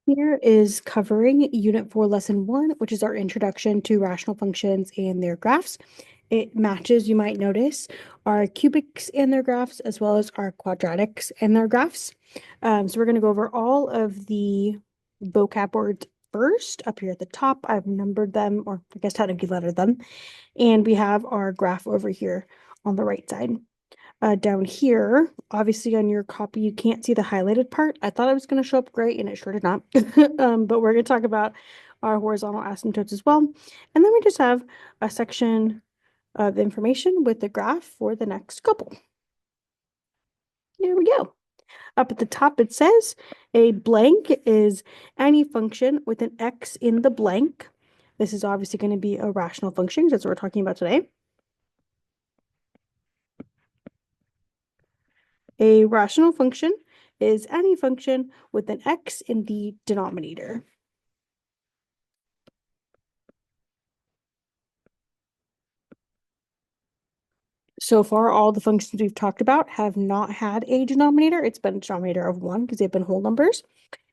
Here is covering Unit 4, Lesson 1, which is our introduction to rational functions and their graphs. It matches, you might notice, our cubics and their graphs, as well as our quadratics and their graphs. So we're going to go over all of the vocab words first. Up here at the top, I've numbered them, or I guess technically lettered them. And we have our graph over here on the right side. Down here, obviously on your copy, you can't see the highlighted part. I thought it was going to show up gray and it sure did not. But we're going to talk about our horizontal asymptotes as well. And then we just have a section of information with the graph for the next couple. Here we go. Up at the top, it says a blank is any function with an x in the blank. This is obviously going to be a rational function. That's what we're talking about today. A rational function is any function with an x in the denominator. So far, all the functions we've talked about have not had a denominator. It's been a denominator of 1 because they've been whole numbers.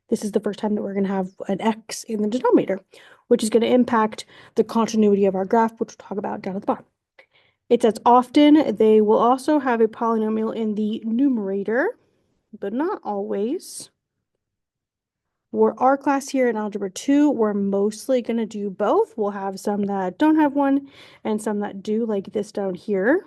This is the first time that we're going to have an x in the denominator, which is going to impact the continuity of our graph, which we'll talk about down at the bottom. It says often they will also have a polynomial in the numerator, but not always. For our class here in Algebra 2, we're mostly going to do both. We'll have some that don't have one and some that do, like this down here.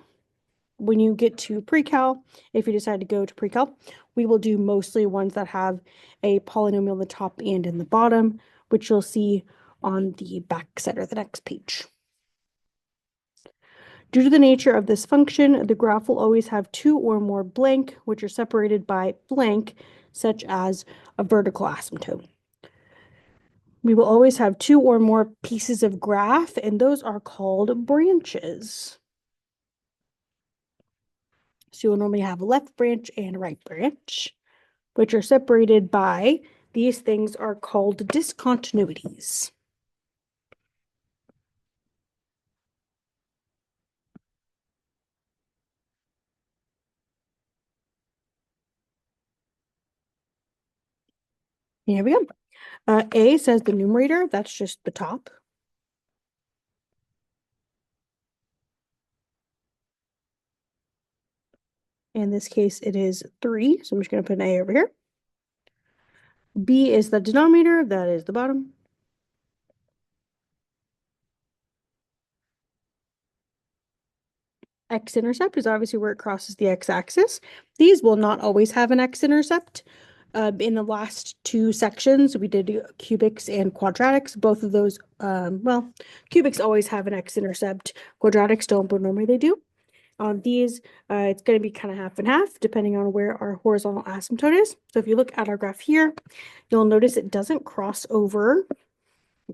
When you get to pre-cal, if you decide to go to pre-cal, we will do mostly ones that have a polynomial in the top and in the bottom, which you'll see on the back side or the next page. Due to the nature of this function, the graph will always have two or more blank, which are separated by blank, such as a vertical asymptote. We will always have two or more pieces of graph, and those are called branches. So you'll normally have a left branch and a right branch, which are separated by, these things are called discontinuities. Here we go. A says the numerator, that's just the top. In this case, it is 3, so I'm just going to put an A over here. B is the denominator, that is the bottom. X-intercept is obviously where it crosses the x-axis. These will not always have an x-intercept. In the last two sections, we did cubics and quadratics. Both of those, well, cubics always have an x-intercept. Quadratics don't, but normally they do. On these, it's going to be kind of half and half, depending on where our horizontal asymptote is. So if you look at our graph here, you'll notice it doesn't cross over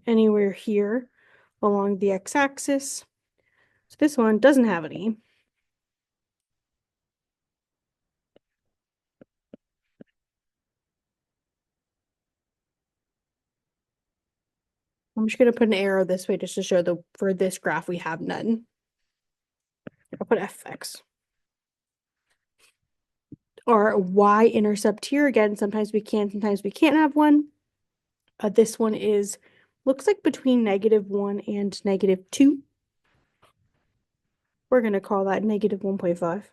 anywhere here along the x-axis. So this one doesn't have any. I'm just going to put an arrow this way just to show the for this graph we have none. I'll put fx. Our y-intercept here, again, sometimes we can, sometimes we can't have one. This one is, looks like between -1 and -2. We're going to call that -1.5.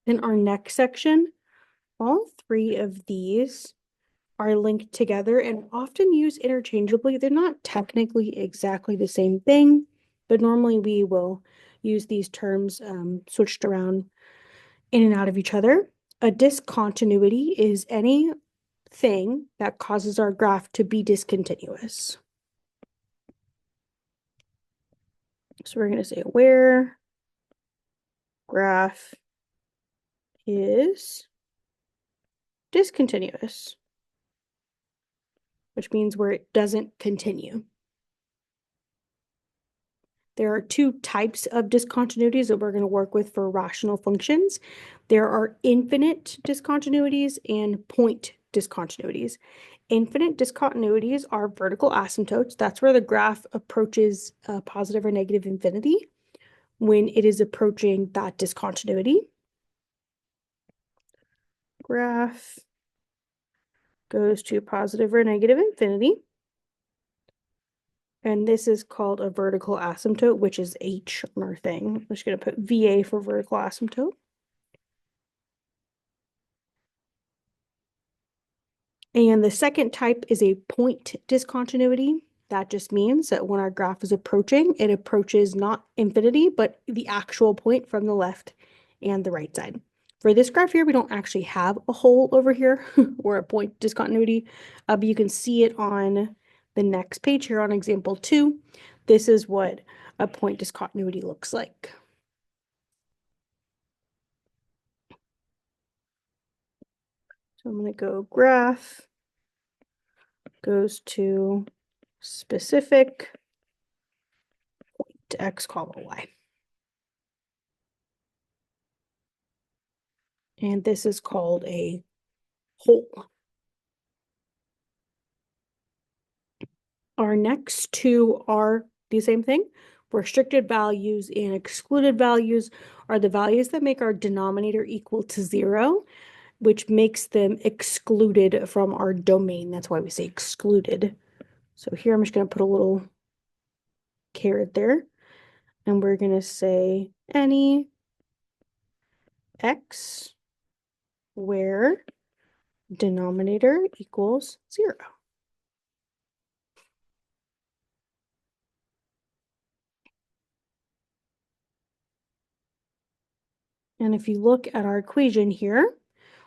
In our next section, all three of these are linked together and often used interchangeably. They're not technically exactly the same thing, but normally we will use these terms switched around in and out of each other. A discontinuity is anything that causes our graph to be discontinuous. So we're going to say where graph is discontinuous, which means where it doesn't continue. There are two types of discontinuities that we're going to work with for rational functions. There are infinite discontinuities and point discontinuities. Infinite discontinuities are vertical asymptotes. That's where the graph approaches positive or negative infinity. when it is approaching that discontinuity. Graph goes to positive or negative infinity. And this is called a vertical asymptote, which is H on our thing. I'm just going to put VA for vertical asymptote. And the second type is a point discontinuity. That just means that when our graph is approaching, it approaches not infinity, but the actual point from the left and the right side. For this graph here, we don't actually have a hole over here or a point discontinuity, but you can see it on the next page here on example 2. This is what a point discontinuity looks like. So I'm going to go graph goes to specific point to x, comma, y. And this is called a hole. Our next two are the same thing. Restricted values and excluded values are the values that make our denominator equal to 0, which makes them excluded from our domain. That's why we say excluded. So here I'm just going to put a little caret there, and we're going to say any x where denominator equals 0. And if you look at our equation here,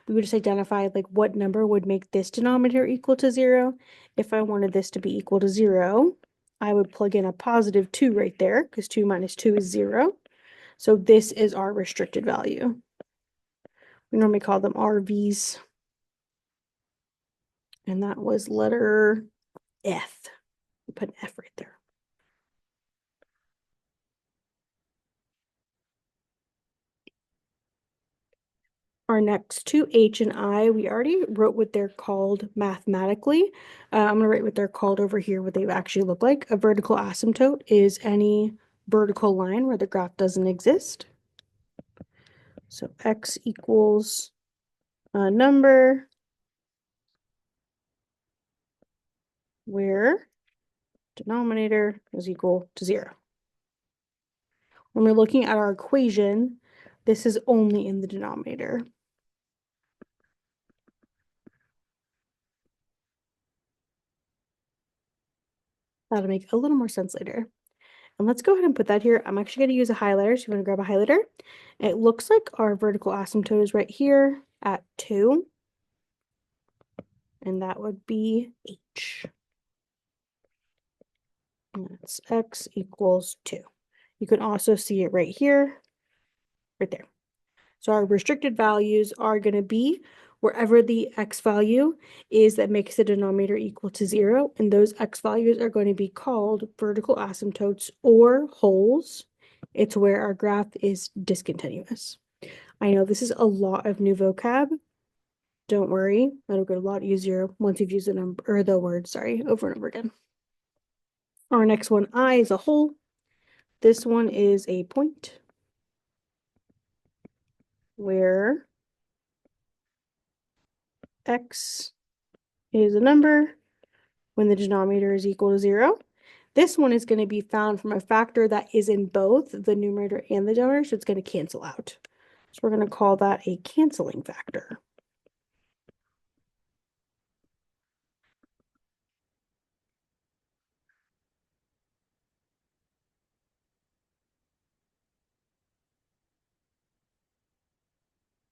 we would just identify like what number would make this denominator equal to 0. If I wanted this to be equal to 0, I would plug in a positive 2 right there, because 2 minus 2 is 0. So this is our restricted value. We normally call them RVs. And that was letter F. We put an F right there. Our next two, H and I, we already wrote what they're called mathematically. I'm going to write what they're called over here, what they actually look like. A vertical asymptote is any vertical line where the graph doesn't exist. So x equals a number where denominator is equal to 0. When we're looking at our equation, this is only in the denominator. That'll make a little more sense later. And let's go ahead and put that here. I'm actually going to use a highlighter, so you want to grab a highlighter. It looks like our vertical asymptote is right here at 2. And that would be H. And that's x equals 2. You can also see it right here, right there. So our restricted values are going to be wherever the x value is that makes the denominator equal to 0. And those x values are going to be called vertical asymptotes or holes. It's where our graph is discontinuous. I know this is a lot of new vocab. Don't worry, it'll get a lot easier once you've used the number or the word, sorry, over and over again. Our next one, I, is a hole. This one is a point where x is a number when the denominator is equal to 0. This one is going to be found from a factor that is in both the numerator and the denominator, so it's going to cancel out. So we're going to call that a canceling factor.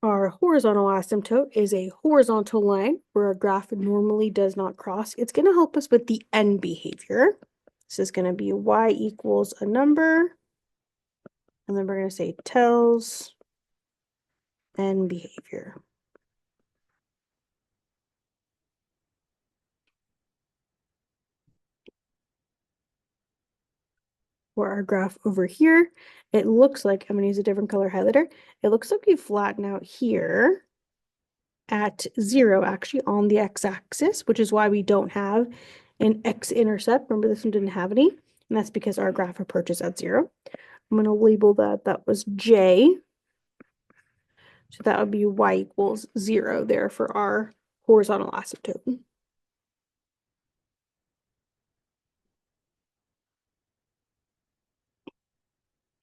Our horizontal asymptote is a horizontal line where a graph normally does not cross. It's going to help us with the end behavior. This is going to be y equals a number, and then we're going to say tells end behavior. For our graph over here, it looks like, I'm going to use a different color highlighter. It looks like we flatten out here at 0, actually, on the x-axis, which is why we don't have an x-intercept. Remember, this one didn't have any, and that's because our graph approaches at 0. I'm going to label that was J. So that would be y equals 0 there for our horizontal asymptote.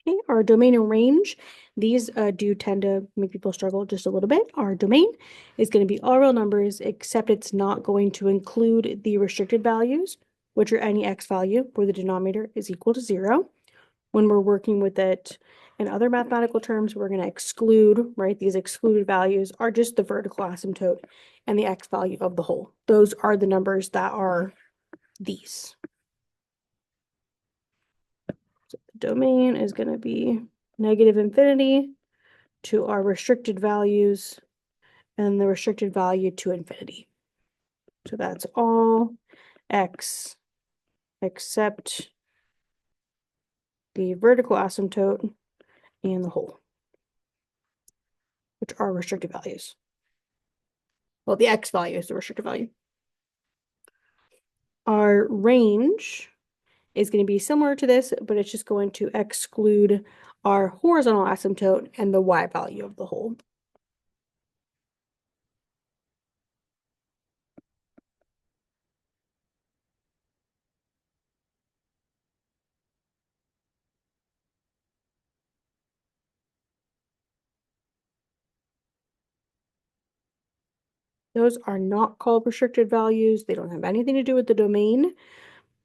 Okay, our domain and range, these do tend to make people struggle just a little bit. Our domain is going to be all real numbers, except it's not going to include the restricted values, which are any x value where the denominator is equal to 0. When we're working with it in other mathematical terms, we're going to exclude, right? These excluded values are just the vertical asymptote and the x value of the whole. Those are the numbers that are these. So the domain is going to be negative infinity to our restricted values and the restricted value to infinity. So that's all x except the vertical asymptote and the whole, which are restricted values. Well, the x value is the restricted value. Our range is going to be similar to this, but it's just going to exclude our horizontal asymptote and the y value of the whole. Those are not called restricted values. They don't have anything to do with the domain.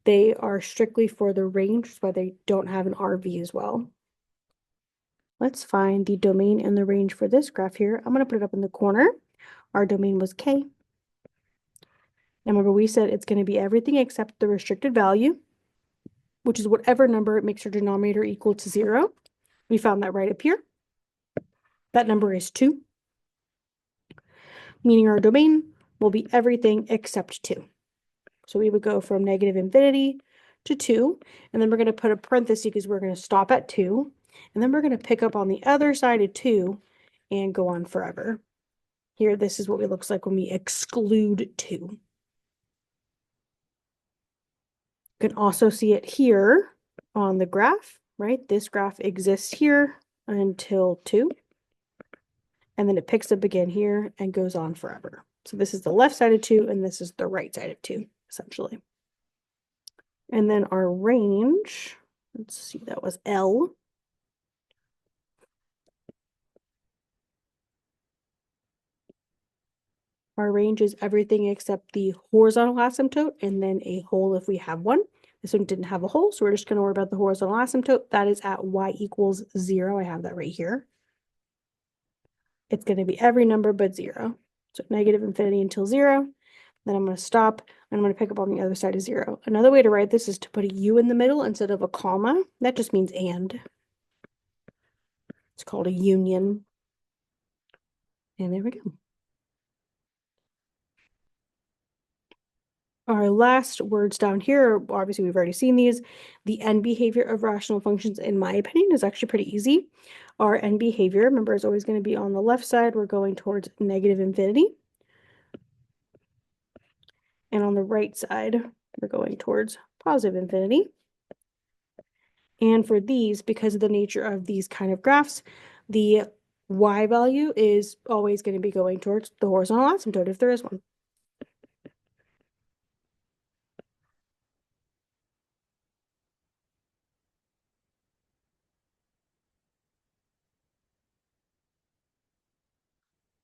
They are strictly for the range, that's why they don't have an RV as well. Let's find the domain and the range for this graph here. I'm going to put it up in the corner. Our domain was K. And remember, we said it's going to be everything except the restricted value, which is whatever number makes your denominator equal to 0. We found that right up here. That number is 2, meaning our domain will be everything except 2. So we would go from negative infinity to 2, and then we're going to put a parenthesis because we're going to stop at 2, and then we're going to pick up on the other side of 2 and go on forever. Here, this is what it looks like when we exclude 2. You can also see it here on the graph, right? This graph exists here until 2, and then it picks up again here and goes on forever. So this is the left side of 2, and this is the right side of 2, essentially. And then our range, let's see, that was L. Our range is everything except the horizontal asymptote and then a hole if we have one. This one didn't have a hole, so we're just going to worry about the horizontal asymptote. That is at y equals 0. I have that right here. It's going to be every number but 0. So negative infinity until 0. Then I'm going to stop, and I'm going to pick up on the other side of 0. Another way to write this is to put a U in the middle instead of a comma. That just means and. It's called a union. And there we go. Our last words down here, obviously we've already seen these. The end behavior of rational functions, in my opinion, is actually pretty easy. Our end behavior, remember, is always going to be on the left side. We're going towards negative infinity. And on the right side, we're going towards positive infinity. And for these, because of the nature of these kind of graphs, the y value is always going to be going towards the horizontal asymptote if there is one.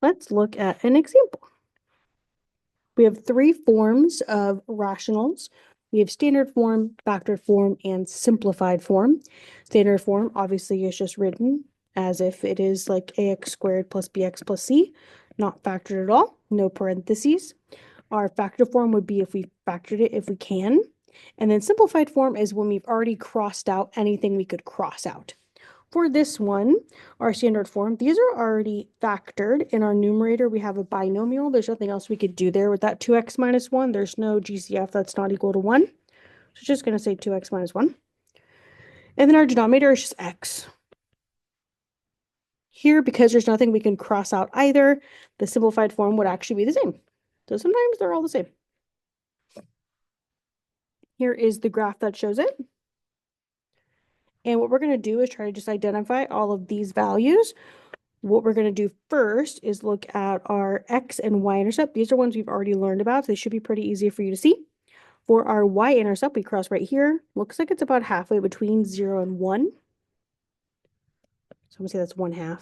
Let's look at an example. We have 3 forms of rationals. We have standard form, factored form, and simplified form. Standard form obviously is just written as if it is like ax squared plus bx plus c, not factored at all, no parentheses. Our factor form would be if we factored it if we can. And then simplified form is when we've already crossed out anything we could cross out. For this one, our standard form, these are already factored. In our numerator, we have a binomial. There's nothing else we could do there with that 2x minus 1. There's no GCF that's not equal to 1. So it's just going to say 2x minus 1. And then our denominator is just x. Here, because there's nothing we can cross out either, the simplified form would actually be the same. So sometimes they're all the same. Here is the graph that shows it. And what we're going to do is try to just identify all of these values. What we're going to do first is look at our x and y-intercept. These are ones we've already learned about, so they should be pretty easy for you to see. For our y-intercept, we cross right here. Looks like it's about halfway between 0 and 1. So I'm going to say that's 1/2.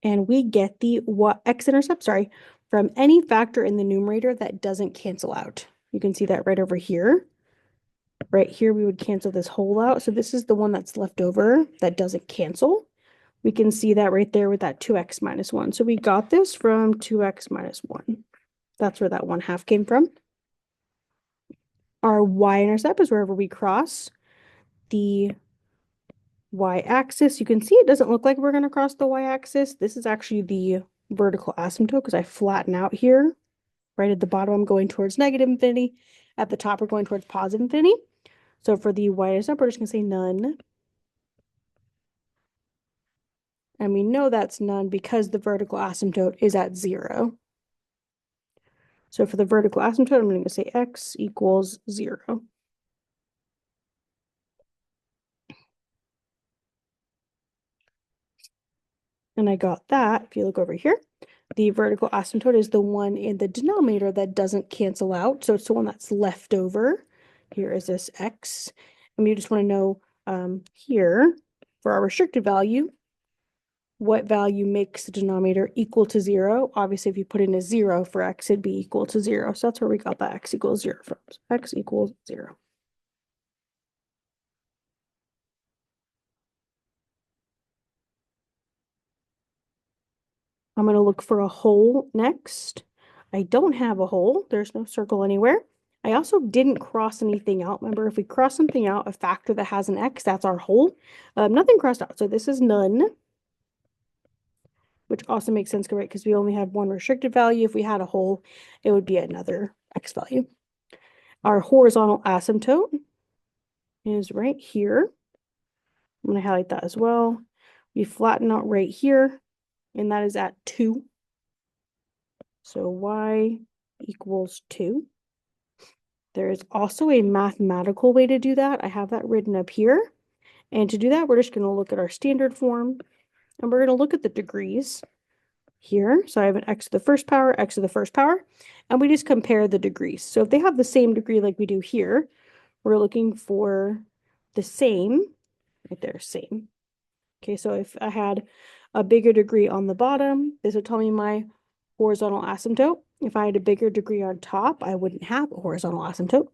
And we get the x-intercept, from any factor in the numerator that doesn't cancel out. You can see that right over here. Right here, we would cancel this whole out. So this is the one that's left over that doesn't cancel. We can see that right there with that 2x minus 1. So we got this from 2x minus 1. That's where that 1/2 came from. Our y-intercept is wherever we cross the y-axis. You can see it doesn't look like we're going to cross the y-axis. This is actually the vertical asymptote because I flatten out here. Right at the bottom, I'm going towards negative infinity. At the top, we're going towards positive infinity. So for the y-intercept, we're just going to say none. And we know that's none because the vertical asymptote is at 0. So for the vertical asymptote, I'm going to say x equals 0. And I got that, if you look over here, the vertical asymptote is the one in the denominator that doesn't cancel out. So it's the one that's left over. Here is this x. And we just want to know here, for our restricted value, what value makes the denominator equal to 0. Obviously, if you put in a 0 for x, it'd be equal to 0. So that's where we got that x equals 0 from. So x equals 0. I'm going to look for a hole next. I don't have a hole. There's no circle anywhere. I also didn't cross anything out. Remember, if we cross something out, a factor that has an x, that's our hole. Nothing crossed out. So this is none, which also makes sense, right? Because we only have one restricted value. If we had a hole, it would be another x value. Our horizontal asymptote is right here. I'm going to highlight that as well. We flatten out right here, and that is at 2. So y equals 2. There is also a mathematical way to do that. I have that written up here. And to do that, we're just going to look at our standard form. And we're going to look at the degrees here. So I have an x to the first power, x to the first power. And we just compare the degrees. So if they have the same degree like we do here, we're looking for the same. Right there, same. Okay, so if I had a bigger degree on the bottom, this would tell me my horizontal asymptote. If I had a bigger degree on top, I wouldn't have a horizontal asymptote.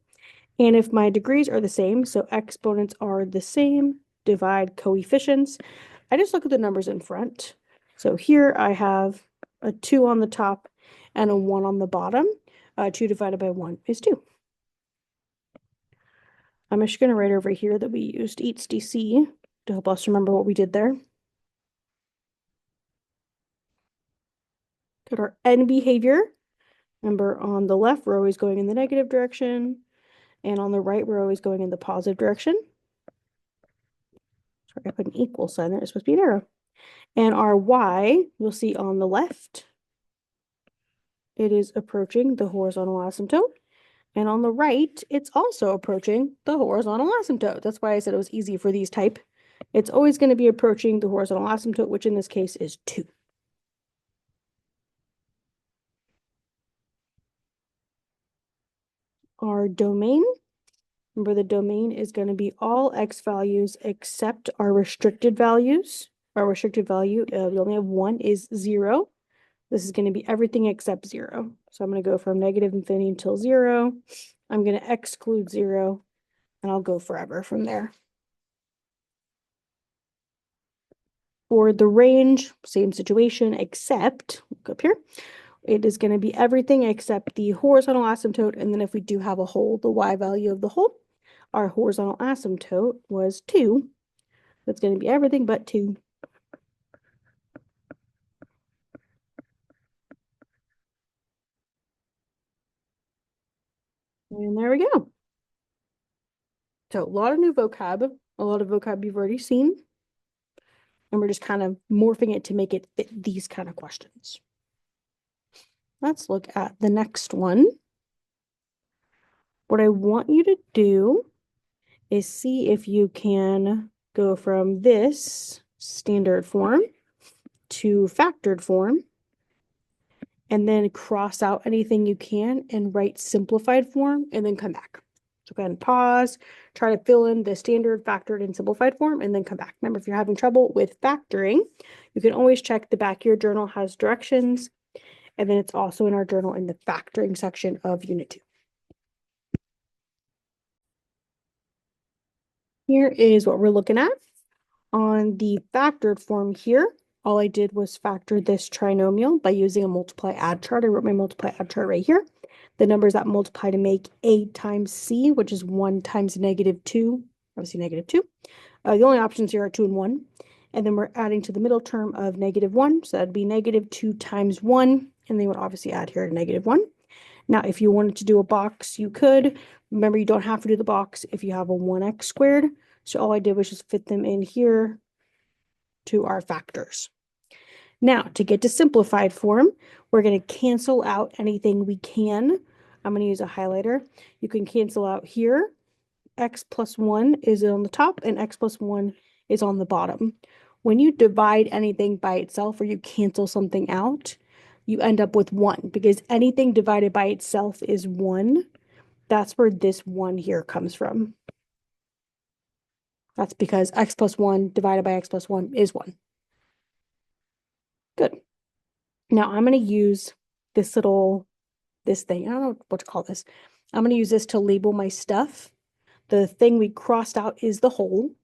And if my degrees are the same, so exponents are the same, divide coefficients, I just look at the numbers in front. So here I have a 2 on the top and a 1 on the bottom. 2 divided by 1 is 2. I'm just going to write over here that we used HDC to help us remember what we did there. Got our n behavior. Remember, on the left, we're always going in the negative direction. And on the right, we're always going in the positive direction. Sorry, I put an equal sign there. It's supposed to be an arrow. And our y, you'll see on the left, it is approaching the horizontal asymptote. And on the right, it's also approaching the horizontal asymptote. That's why I said it was easy for these type. It's always going to be approaching the horizontal asymptote, which in this case is 2. Our domain, remember the domain is going to be all x values except our restricted values. Our restricted value, we only have one, is 0. This is going to be everything except 0. So I'm going to go from negative infinity until 0. I'm going to exclude 0, and I'll go forever from there. For the range, same situation, except, look up here, it is going to be everything except the horizontal asymptote, and then if we do have a hole, the y value of the hole, our horizontal asymptote was 2. That's going to be everything but 2. And there we go. So a lot of new vocab, a lot of vocab you've already seen. And we're just kind of morphing it to make it fit these kind of questions. let's look at the next one. What I want you to do is see if you can go from this standard form to factored form, and then cross out anything you can and write simplified form, and then come back. So go ahead and pause, try to fill in the standard, factored, and simplified form, and then come back. Remember, if you're having trouble with factoring, you can always check the back of your journal has directions, and then it's also in our journal in the factoring section of Unit 2. Here is what we're looking at. On the factored form here, all I did was factor this trinomial by using a multiply add chart. I wrote my multiply add chart right here. The numbers that multiply to make a times c, which is 1 times -2, obviously -2. The only options here are 2 and 1. And then we're adding to the middle term of -1, so that'd be -2 times 1, and they would obviously add here to -1. Now, if you wanted to do a box, you could. Remember, you don't have to do the box if you have a 1x squared. So all I did was just fit them in here to our factors. Now, to get to simplified form, we're going to cancel out anything we can. I'm going to use a highlighter. You can cancel out here. X plus 1 is on the top and x plus 1 is on the bottom. When you divide anything by itself or you cancel something out, you end up with 1 because anything divided by itself is 1. That's where this 1 here comes from. That's because x plus 1 divided by x plus 1 is 1. Good. Now I'm going to use this thing. I don't know what to call this. I'm going to use this to label my stuff. The thing we crossed out is the whole.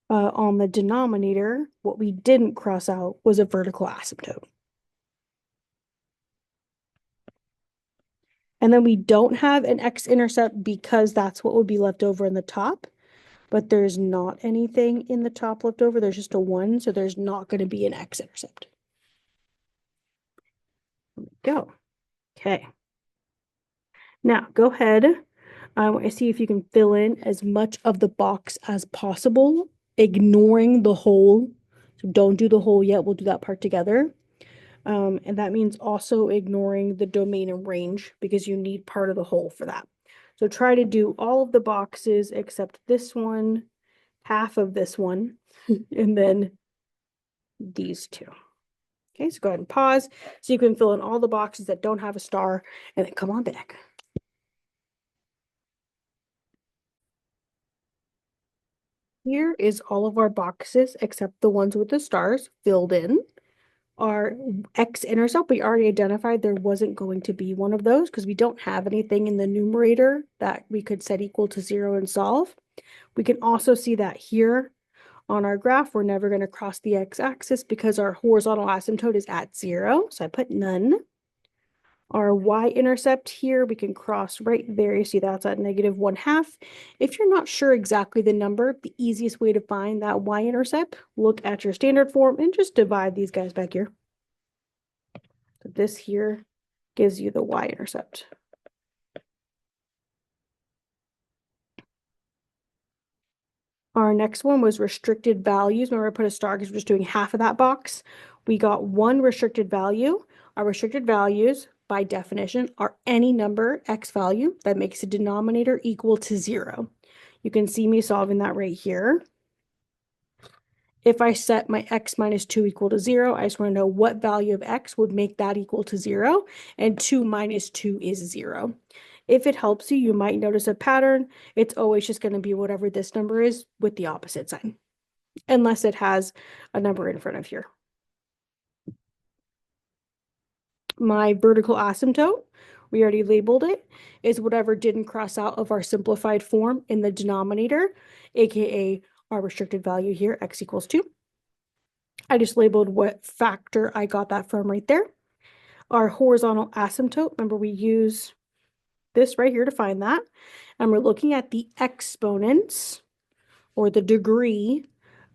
On the denominator, what we didn't cross out was a vertical asymptote. And then we don't have an x-intercept because that's what would be left over in the top. But there's not anything in the top left over. There's just a 1, so there's not going to be an x-intercept. There we go. Okay. Now, go ahead. I want to see if you can fill in as much of the box as possible, ignoring the whole. So don't do the whole yet. We'll do that part together. And that means also ignoring the domain and range because you need part of the whole for that. So try to do all of the boxes except this one, half of this one, and then these two. Okay, so go ahead and pause so you can fill in all the boxes that don't have a star and then come on back. Here is all of our boxes except the ones with the stars filled in. Our x-intercept, we already identified there wasn't going to be one of those because we don't have anything in the numerator that we could set equal to 0 and solve. We can also see that here on our graph, we're never going to cross the x-axis because our horizontal asymptote is at 0. So I put none. Our y-intercept here, we can cross right there. You see that's at -1/2. If you're not sure exactly the number, the easiest way to find that y-intercept, look at your standard form and just divide these guys back here. So this here gives you the y-intercept. Our next one was restricted values. Remember, I put a star because we're just doing half of that box. We got one restricted value. Our restricted values, by definition, are any number, x value, that makes a denominator equal to 0. You can see me solving that right here. If I set my x minus 2 equal to 0, I just want to know what value of x would make that equal to 0, and 2 minus 2 is 0. If it helps you, you might notice a pattern. It's always just going to be whatever this number is with the opposite sign, unless it has a number in front of here. My vertical asymptote, we already labeled it, is whatever didn't cross out of our simplified form in the denominator, aka our restricted value here, x equals 2. I just labeled what factor I got that from right there. Our horizontal asymptote, remember we use this right here to find that. And we're looking at the exponents or the degree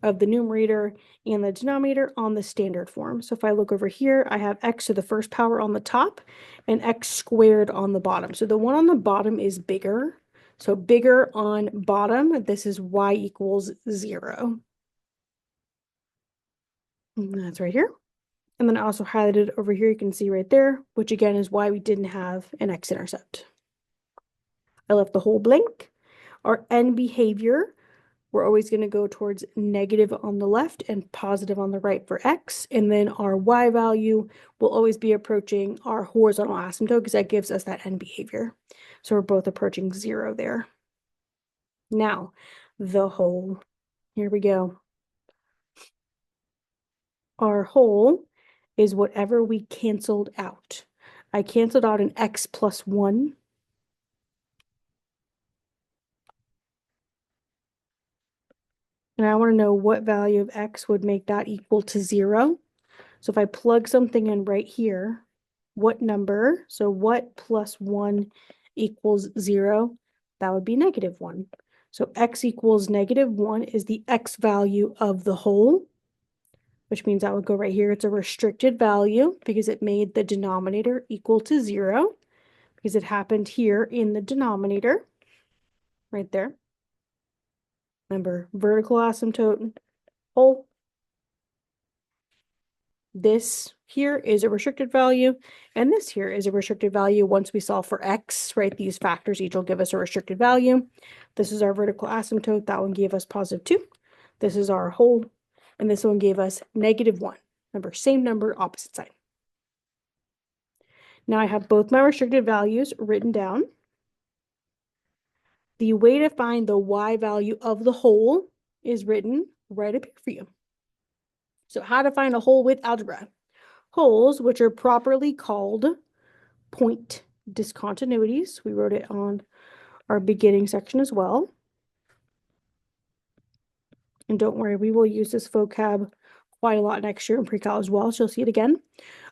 of the numerator and the denominator on the standard form. So if I look over here, I have x to the first power on the top and x squared on the bottom. So the one on the bottom is bigger. So bigger on bottom, this is y equals 0. And that's right here. And then I also highlighted over here, you can see right there, which again is why we didn't have an x-intercept. I left the whole blank. Our end behavior, we're always going to go towards negative on the left and positive on the right for x. And then our y value will always be approaching our horizontal asymptote because that gives us that end behavior. So we're both approaching 0 there. Now, the whole. Here we go. Our whole is whatever we canceled out. I canceled out an x plus 1. And I want to know what value of x would make that equal to 0. So if I plug something in right here, what number, so what plus 1 equals 0, that would be -1. So x equals -1 is the x value of the whole, which means that would go right here. It's a restricted value because it made the denominator equal to 0 because it happened here in the denominator, right there. Remember, vertical asymptote, whole. This here is a restricted value, and this here is a restricted value once we solve for x, right? These factors each will give us a restricted value. This is our vertical asymptote. That one gave us +2. This is our whole, and this one gave us -1. Remember, same number, opposite sign. Now I have both my restricted values written down. The way to find the y value of the whole is written right up here for you. So how to find a whole with algebra. Wholes, which are properly called point discontinuities. We wrote it on our beginning section as well. And don't worry, we will use this vocab quite a lot next year in pre-cal as well, so you'll see it again.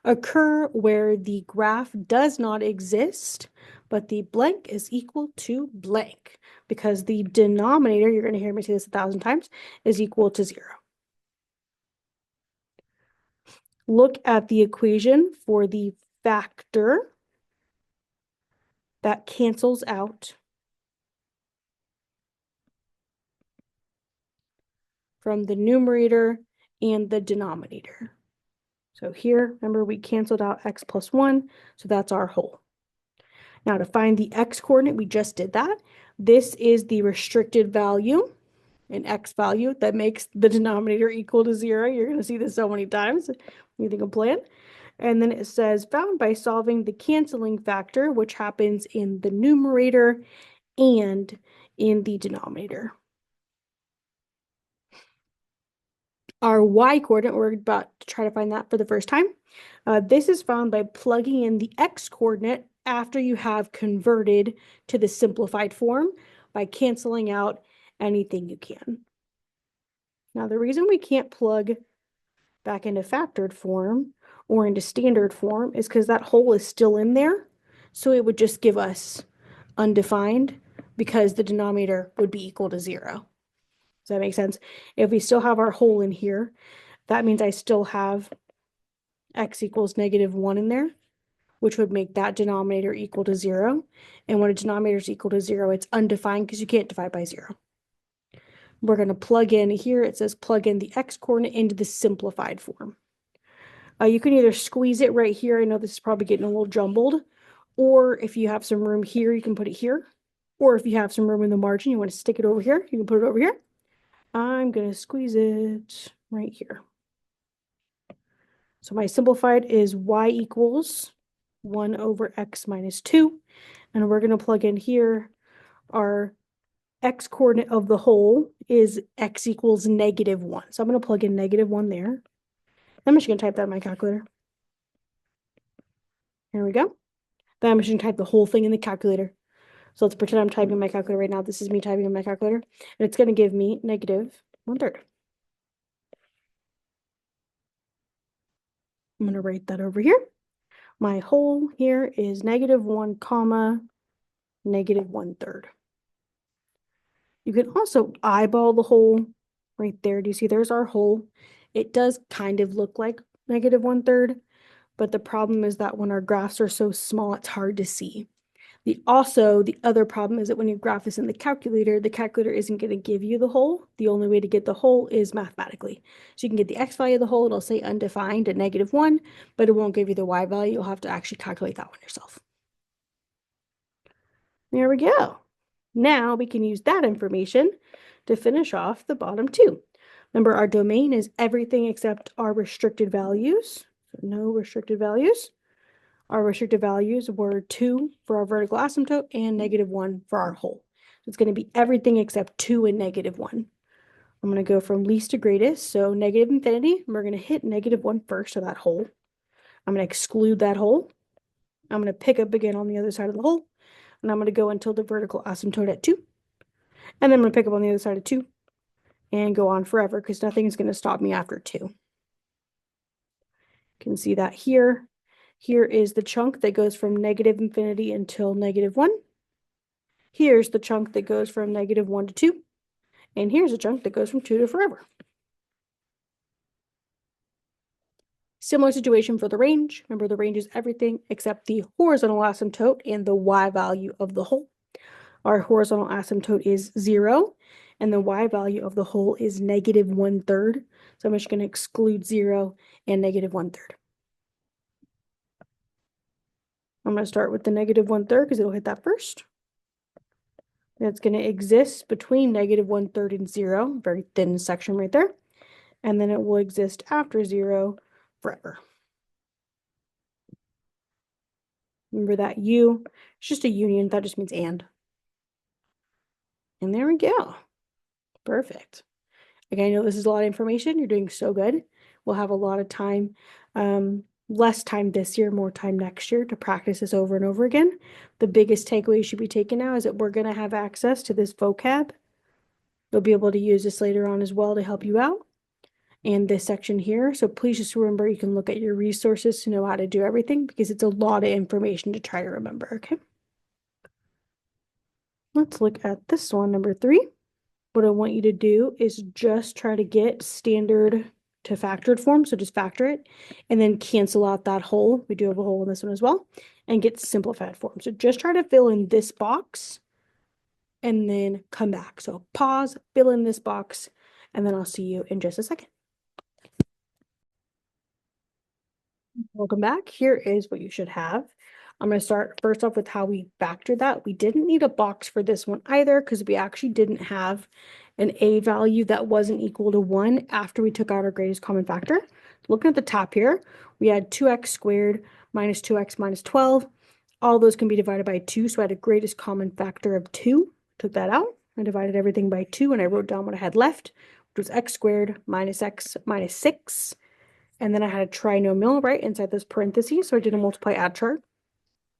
Occur where the graph does not exist, but the blank is equal to blank, because the denominator, you're going to hear me say this 1,000 times, is equal to 0. Look at the equation for the factor that cancels out from the numerator and the denominator. So here, remember, we canceled out x plus 1, so that's our whole. Now to find the x coordinate, we just did that. This is the restricted value, an x value that makes the denominator equal to 0. You're going to see this so many times when you think of plan. And then it says, found by solving the canceling factor, which happens in the numerator and in the denominator. Our y coordinate, we're about to try to find that for the first time. This is found by plugging in the x coordinate after you have converted to the simplified form by canceling out anything you can. Now, the reason we can't plug back into factored form or into standard form is because that whole is still in there. So it would just give us undefined because the denominator would be equal to 0. Does that make sense? If we still have our whole in here, that means I still have x equals -1 in there, which would make that denominator equal to 0. And when a denominator is equal to 0, it's undefined because you can't divide by 0. We're going to plug in here. It says plug in the x coordinate into the simplified form. You can either squeeze it right here. I know this is probably getting a little jumbled. Or if you have some room here, you can put it here. Or if you have some room in the margin, you want to stick it over here, you can put it over here. I'm going to squeeze it right here. So my simplified is y equals 1 over x minus 2. And we're going to plug in here our x coordinate of the whole is x equals -1. So I'm going to plug in -1 there. I'm just going to type that in my calculator. Here we go. Then I'm just going to type the whole thing in the calculator. So let's pretend I'm typing in my calculator right now. This is me typing in my calculator. And it's going to give me -1/3. I'm going to write that over here. My whole here is -1 comma -1/3. You can also eyeball the whole right there. Do you see there's our whole? It does kind of look like -1/3, but the problem is that when our graphs are so small, it's hard to see. The other problem is that when you graph this in the calculator isn't going to give you the whole. The only way to get the whole is mathematically. So you can get the x value of the whole, it'll say undefined at -1, but it won't give you the y value. You'll have to actually calculate that one yourself. There we go. Now we can use that information to finish off the bottom two. Remember, our domain is everything except our restricted values. So no restricted values. Our restricted values were 2 for our vertical asymptote and -1 for our whole. So it's going to be everything except 2 and -1. I'm going to go from least to greatest. So negative infinity, we're going to hit -1 first, so that whole. I'm going to exclude that whole. I'm going to pick up again on the other side of the whole. And I'm going to go until the vertical asymptote at 2. And then I'm going to pick up on the other side of 2 and go on forever because nothing is going to stop me after 2. You can see that here. Here is the chunk that goes from negative infinity until -1. Here's the chunk that goes from -1 to 2. And here's a chunk that goes from 2 to forever. Similar situation for the range. Remember, the range is everything except the horizontal asymptote and the y value of the whole. Our horizontal asymptote is 0, and the y value of the whole is -1/3. So I'm just going to exclude 0 and -1/3. I'm going to start with the -1/3 because it'll hit that first. That's going to exist between -1/3 and 0, very thin section right there. And then it will exist after 0 forever. Remember that U, it's just a union, that just means and. And there we go. Perfect. Again, I know this is a lot of information. You're doing so good. We'll have a lot of time, less time this year, more time next year to practice this over and over again. The biggest takeaway you should be taking now is that we're going to have access to this vocab. You'll be able to use this later on as well to help you out. And this section here. So please just remember you can look at your resources to know how to do everything because it's a lot of information to try to remember, okay? Let's look at this one, number 3. What I want you to do is just try to get standard to factored form. So just factor it and then cancel out that whole. We do have a hole in this one as well, and get simplified form. So just try to fill in this box and then come back. So pause, fill in this box, and then I'll see you in just a second. Welcome back. Here is what you should have. I'm going to start first off with how we factored that. We didn't need a box for this one either because we actually didn't have an a value that wasn't equal to 1 after we took out our greatest common factor. Looking at the top here, we had 2x squared minus 2x minus 12. All those can be divided by 2, so I had a greatest common factor of 2. Took that out. I divided everything by 2, and I wrote down what I had left, which was x squared minus x minus 6. And then I had a trinomial right inside this parentheses, so I did a multiply add chart.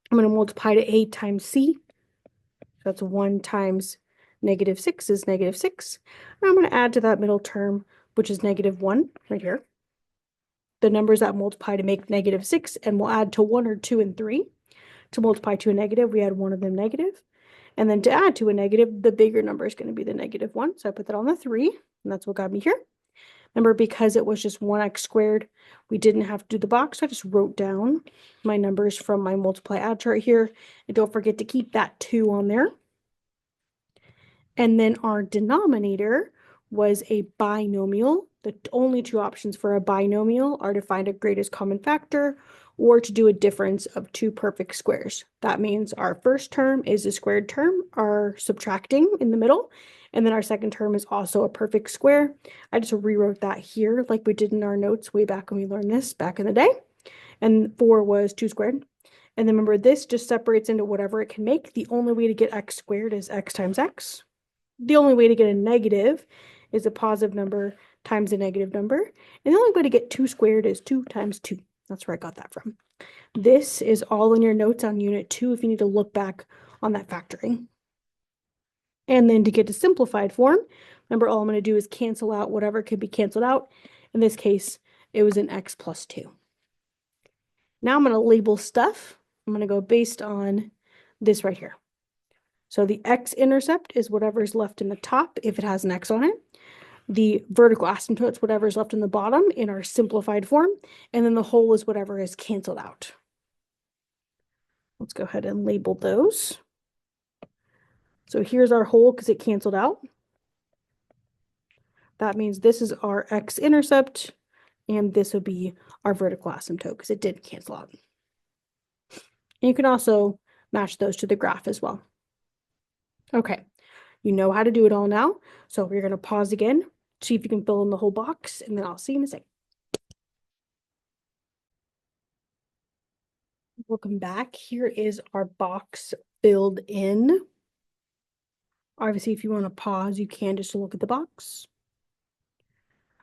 I'm going to multiply to a times c. So that's 1 times -6 is -6. And I'm going to add to that middle term, which is -1 right here. The numbers that multiply to make -6, and we'll add to 1 or 2 and 3. To multiply to a negative, we add one of them negative. And then to add to a negative, the bigger number is going to be the -1. So I put that on the 3, and that's what got me here. Remember, because it was just 1x squared, we didn't have to do the box. So I just wrote down my numbers from my multiply add chart here. And don't forget to keep that 2 on there. And then our denominator was a binomial. The only 2 options for a binomial are to find a greatest common factor or to do a difference of 2 perfect squares. That means our first term is a squared term, our subtracting in the middle, and then our second term is also a perfect square. I just rewrote that here like we did in our notes way back when we learned this back in the day. And 4 was 2 squared. And then remember, this just separates into whatever it can make. The only way to get x squared is x times x. The only way to get a negative is a positive number times a negative number. And the only way to get 2 squared is 2 times 2. That's where I got that from. This is all in your notes on Unit 2 if you need to look back on that factoring. And then to get to simplified form, remember all I'm going to do is cancel out whatever could be canceled out. In this case, it was an x plus 2. Now I'm going to label stuff. I'm going to go based on this right here. So the x-intercept is whatever is left in the top if it has an x on it. The vertical asymptote is whatever is left in the bottom in our simplified form. And then the whole is whatever is canceled out. Let's go ahead and label those. So here's our hole because it canceled out. That means this is our x-intercept, and this would be our vertical asymptote because it didn't cancel out. And you can also match those to the graph as well. Okay, you know how to do it all now. So we're going to pause again, see if you can fill in the whole box, and then I'll see you in a second. Welcome back. Here is our box filled in. Obviously, if you want to pause, you can just look at the box.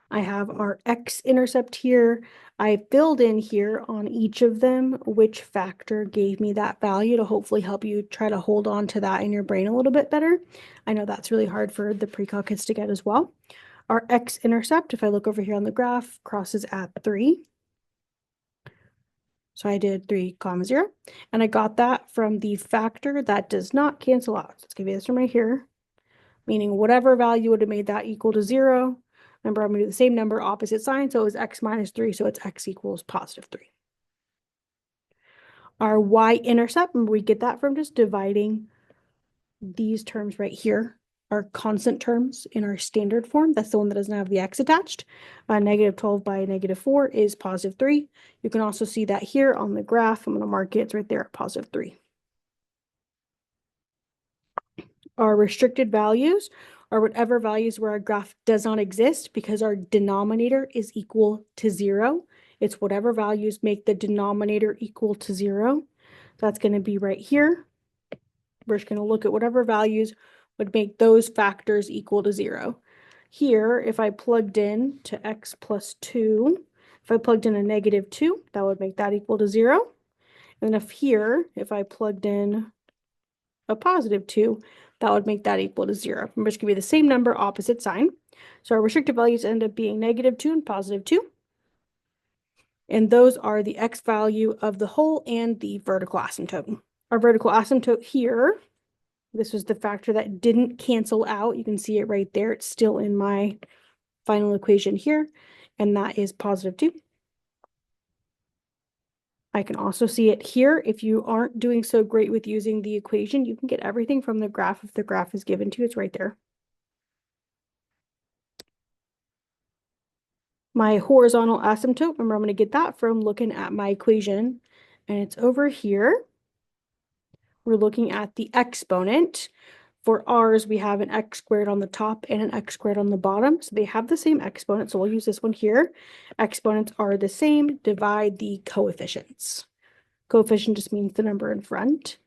I have our x-intercept here. I filled in here on each of them which factor gave me that value to hopefully help you try to hold on to that in your brain a little bit better. I know that's really hard for the pre-calc kids to get as well. Our x-intercept, if I look over here on the graph, crosses at 3. So I did 3, 0, and I got that from the factor that does not cancel out. So let's give you this one right here, meaning whatever value would have made that equal to 0. Remember, I'm going to do the same number, opposite sign, so it was x minus 3, so it's x equals positive 3. Our y-intercept, remember we get that from just dividing these terms right here, our constant terms in our standard form. That's the one that doesn't have the x attached. Negative 12 by negative 4 is positive 3. You can also see that here on the graph. I'm going to mark it. It's right there at positive 3. Our restricted values are whatever values where our graph does not exist because our denominator is equal to 0. It's whatever values make the denominator equal to 0. That's going to be right here. We're just going to look at whatever values would make those factors equal to 0. Here, if I plugged in to x plus 2, if I plugged in a negative 2, that would make that equal to 0. And if I plugged in a positive 2, that would make that equal to 0. Remember, it's going to be the same number, opposite sign. So our restricted values end up being negative 2 and positive 2. And those are the x value of the hole and the vertical asymptote. Our vertical asymptote here, this was the factor that didn't cancel out. You can see it right there. It's still in my final equation here, and that is positive 2. I can also see it here. If you aren't doing so great with using the equation, you can get everything from the graph. If the graph is given to you, it's right there. My horizontal asymptote, remember I'm going to get that from looking at my equation, and it's over here. We're looking at the exponent. For ours, we have an x squared on the top and an x squared on the bottom. So they have the same exponent. So we'll use this one here. Exponents are the same. Divide the coefficients. Coefficient just means the number in front.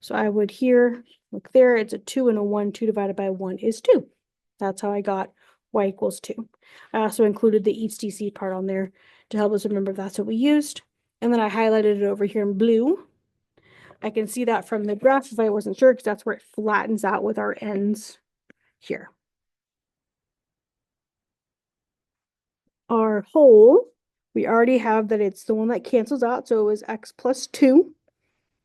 So I would here, look there, it's a 2 and a 1. 2 divided by 1 is 2. That's how I got y equals 2. I also included the HTC part on there to help us remember that's what we used. And then I highlighted it over here in blue. I can see that from the graph if I wasn't sure, because that's where it flattens out with our ends here. Our hole, we already have that it's the one that cancels out, so it was x plus 2.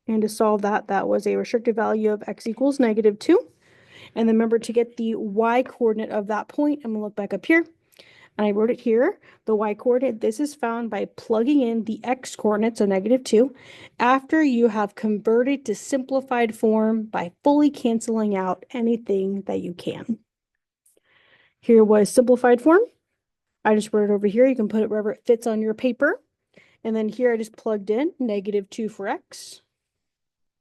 And to solve that, that was a restricted value of x equals negative 2. And then remember to get the y coordinate of that point, I'm going to look back up here. And I wrote it here, the y coordinate. This is found by plugging in the x coordinate, so negative 2, after you have converted to simplified form by fully canceling out anything that you can. Here was simplified form. I just wrote it over here. You can put it wherever it fits on your paper. And then here I just plugged in negative 2 for x.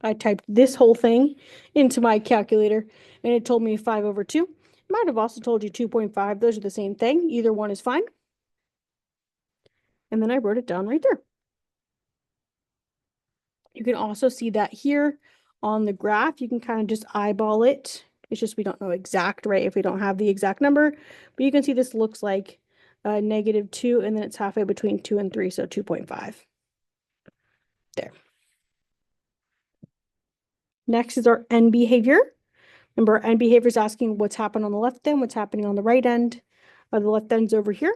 I typed this whole thing into my calculator, and it told me 5 over 2. It might have also told you 2.5. Those are the same thing. Either one is fine. And then I wrote it down right there. You can also see that here on the graph. You can kind of just eyeball it. It's just we don't know exact, right, if we don't have the exact number. But you can see this looks like negative 2, and then it's halfway between 2 and 3, so 2.5. There. Next is our end behavior. Remember, our end behavior is asking what's happened on the left end, what's happening on the right end. The left end's over here,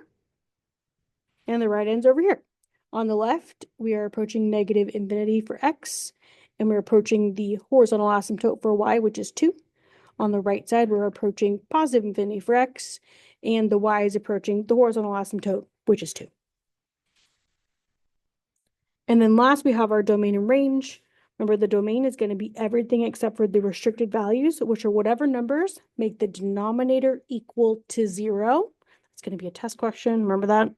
and the right end's over here. On the left, we are approaching negative infinity for x, and we're approaching the horizontal asymptote for y, which is 2. On the right side, we're approaching positive infinity for x, and the y is approaching the horizontal asymptote, which is 2. And then last, we have our domain and range. Remember, the domain is going to be everything except for the restricted values, which are whatever numbers make the denominator equal to 0. It's going to be a test question. Remember that.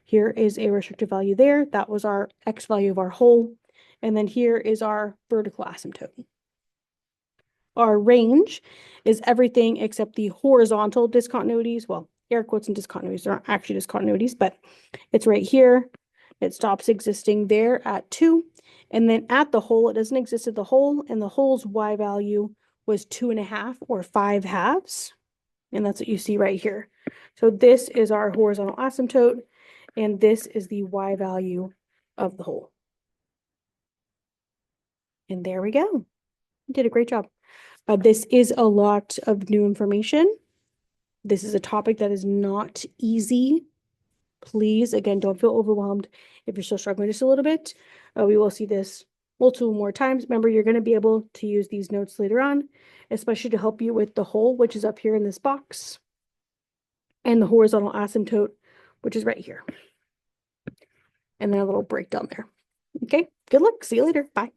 Here is a restricted value there. That was our x value of our hole. And then here is our vertical asymptote. Our range is everything except the horizontal discontinuities. Well, air quotes and discontinuities are not actually discontinuities, but it's right here. It stops existing there at 2. And then at the hole, it doesn't exist at the hole, and the hole's y value was 2.5 or 5 halves. And that's what you see right here. So this is our horizontal asymptote, and this is the y value of the hole. And there we go. You did a great job. This is a lot of new information. This is a topic that is not easy. Please, again, don't feel overwhelmed if you're still struggling just a little bit. We will see this multiple more times. Remember, you're going to be able to use these notes later on, especially to help you with the hole, which is up here in this box, and the horizontal asymptote, which is right here. And then a little breakdown there. Okay, good luck. See you later. Bye.